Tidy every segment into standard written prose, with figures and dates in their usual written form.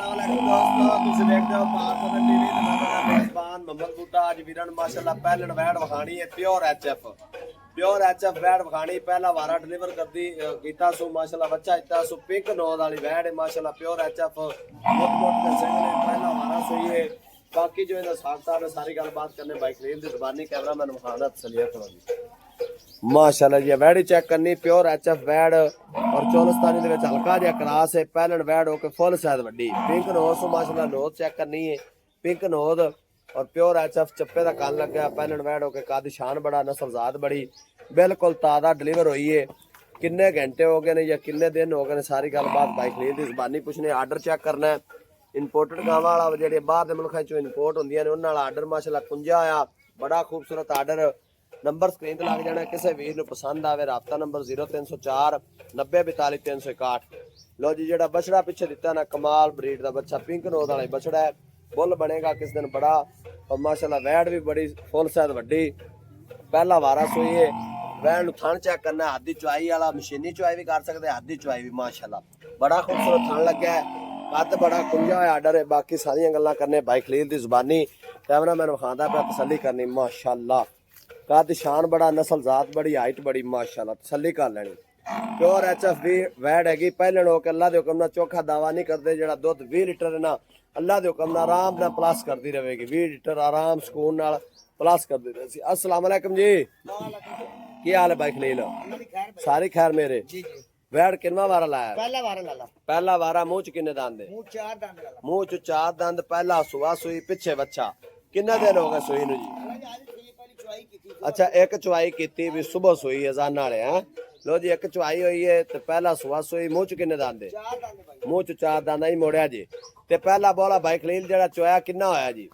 ਤੁਸੀਂ ਦੇਖਦੇ ਹੋ ਪਾਕ ਪਤਨ ਟੀਵੀ ਤੇ ਮੈਂ ਤੁਹਾਡਾ ਮੇਜ਼ਬਾਨ ਮੁਹੰਮਦ ਬੂਟਾ। ਅੱਜ ਵੀਰਾਂ ਨੂੰ ਮਾਸ਼ਾਅੱਲਾ ਪਹਿਲਣ ਵੈੜ ਵਿਖਾਣੀ ਹੈ ਪਿਓਰ ਐਚਐਫ ਵੈੜ ਵਿਖਾਣੀ। ਪਹਿਲਾ ਵਾਰਾ ਡਿਲੀਵਰ ਕਰਦੀ ਕੀਤਾ ਸੋ ਮਾਸ਼ਾਅੱਲਾ ਬੱਚਾ ਇੱਤਾ ਸੋ ਪਿੰਕ ਨੋਦ ਵਾਲੀ ਵੈੜ ਹੈ ਮਾਸ਼ਾਅੱਲਾ ਪਿਓਰ ਐਚਐਫ ਮੁੱਟ ਦੇ ਸਿੰਘ ਨੇ ਪਹਿਲਾ ਵਾਰਾ ਸੋਈ ਹੈ। ਬਾਕੀ ਜੋ ਇਹਦਾ ਸਾਖਤਾ ਨੇ ਸਾਰੀ ਗੱਲਬਾत करने बाइक रेल ਦੀ ਜ਼ਬਾਨੀ ਕੈਮਰਾ ਮੈਂ ਵਿਖਾਣਾ ਤਸਲੀਅਤ ਕਰੋ ਜੀ। माशाल्लाह जी वैड़ी चेक करनी प्योर एचएफ वैड़ और चौलस्तानी दे विच हल्का जिहा क्रास है पहलन वैड़ होके फुल साइज वड्डी पिंक नोज सो माशाल्लाह नोज चेक करनी है पिंक नोज और प्योर एचएफ चप्पे दा कान लग गया पहलन वैड़ होके कद शान बड़ा नस्लजात बड़ी बिल्कुल ताज़ा डिलीवर हुई है। किन्ने घंटे हो गए ने या किन्ने दिन हो गए ने सारी गलबात बाइक लील दी ज़बानी पुछने आर्डर चेक करना है। इंपोर्टेड गावां वाला जेहड़े बाहर दे मुल्कां चों इंपोर्ट हुंदियां ने उन्हां नाल आर्डर माशाल्लाह कुंजा आया बड़ा खूबसूरत आर्डर। नंबर स्क्रीन ते लग जाना किसी वीर नूं पसंद आवे राबता नंबर 0304 90 42 361। लो जी जेड़ा बछड़ा पिछे दिता ना कमाल ब्रीड दा बच्चा पिंक नोज वाला बछड़ा है बुल बनेगा किस दिन बड़ा और माशाल्लाह वैड़ भी बड़ी फुल साइज वड्डी पहला वारा सोई है। वैड़ नूं थण चेक करना हाथ दी चुआई वाला मशीनी चुआई भी कर सकदे हाथ दी चुआई भी माशाल्लाह बड़ा खूबसूरत थण लग्या है कद बड़ा कुंजा होया आर्डर है। बाकी सारियां गल्लां करने बाइक खलील दी ज़बानी कैमरा मैन विखांदा पिया तसल्ली करनी माशाल्लाह कद शान बड़ा नस्लजात बड़ी हाइट बड़ी माशाल्लाह तसल्ली कर लेनी। प्योर एचएफ भी वैड़ हैगी पहलन हो के अल्लाह दे हुक्म नाल चोखा दावा नहीं करते जेड़ा दुध 20 लीटर है ना अल्लाह दे हुक्म नाल आराम नाल प्लस करदी रहेगी 20 लीटर आराम सुकून नाल प्लस करदी रहेगी। अस्सलाम वालेकुम जी की हाल है बाइक खलील सारी खैर मेरे वैड़ किनवा वारा लाया पहला वारा मुंह च किन्ने दंद मुंह च 4 दंद पहला सुआ सुई पिछे बच्चा किन्ने दिन हो गए सुई नूं जी। अच्छा एक चुआई की भी सुबह सोई अजान वाले हैं लो जी एक चुआई हुई है तो पहला सुआ सोई मुंह च किन्ने दंद मुंह च 4 दंद ही मोड़िया जी ते पहला बोला बाइक खलील जेड़ा चुआया किन्ना होया जी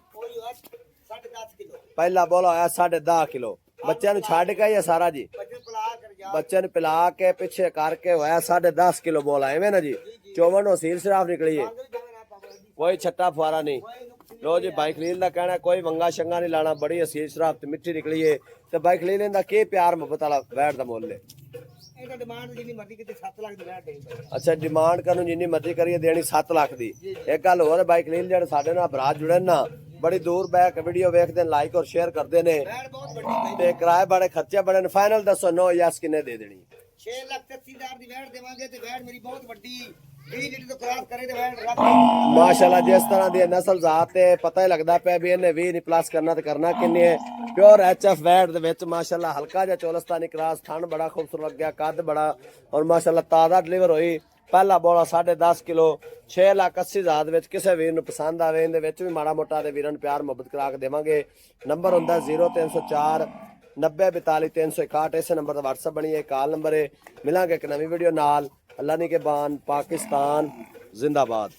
पहला बोला होया 10.5 किलो बच्चे नु छड़ के या सारा जी बच्चे नु पिला के पिछे करके होया 10.5 किलो बोला एवें ना जी चौवन सील शराब निकली है कोई छट्टा फुआरा नहीं। लो जी बाइक खलील का कहना कोई वंगा शंगा नहीं लाना बड़ी असील शराब ते मिट्टी निकली है तो बाइक खलील दा के प्यार मोहब्बत वाला वैड़ दा मोल है। अच्छा डिमांड करन जिन्नी मर्जी करिए देनी 7 लाख दी। एक गल होर बाइक खलील जेड़े साडे नाल भरा जुड़े ना बड़ी दूर बैक वीडियो वेखदे लाइक और शेयर करदे ने ते किराए बड़े खर्चे बड़े ने फाइनल दसो नो यस किन्ने दे देनी 6,80,000 दी वैड़ देवांगे ते वैड़ मेरी बहुत वड्डी 20 लीटर तो क्रॉस करे ते वैड़ माशाल्लाह जिस तरह दी नस्ल जात है पता ही लगदा पे भी इन्हें 20 नहीं प्लस करना ते करना किन्ने है। प्योर एचएफ वैड़ दे विच माशाल्लाह हल्का जिहा चौलस्तानी क्रॉस थन बड़ा खूबसूरत लग गया कद बड़ा और माशाल्लाह ताज़ा डिलीवर हुई पहला बोला 10.5 किलो 6,80,000 विच किसी वीर नूं पसंद आवे इहदे विच भी माड़ा मोटा ते वीरां नूं प्यार मुहब्बत करा के देवांगे। नंबर हुंदा 0304 90 42 361 इस नंबर का व्हाट्सअप बनी है कॉल नंबर है। मिलांगे एक नवी वीडियो नाल अल्लाह नी के बान पाकिस्तान जिंदाबाद।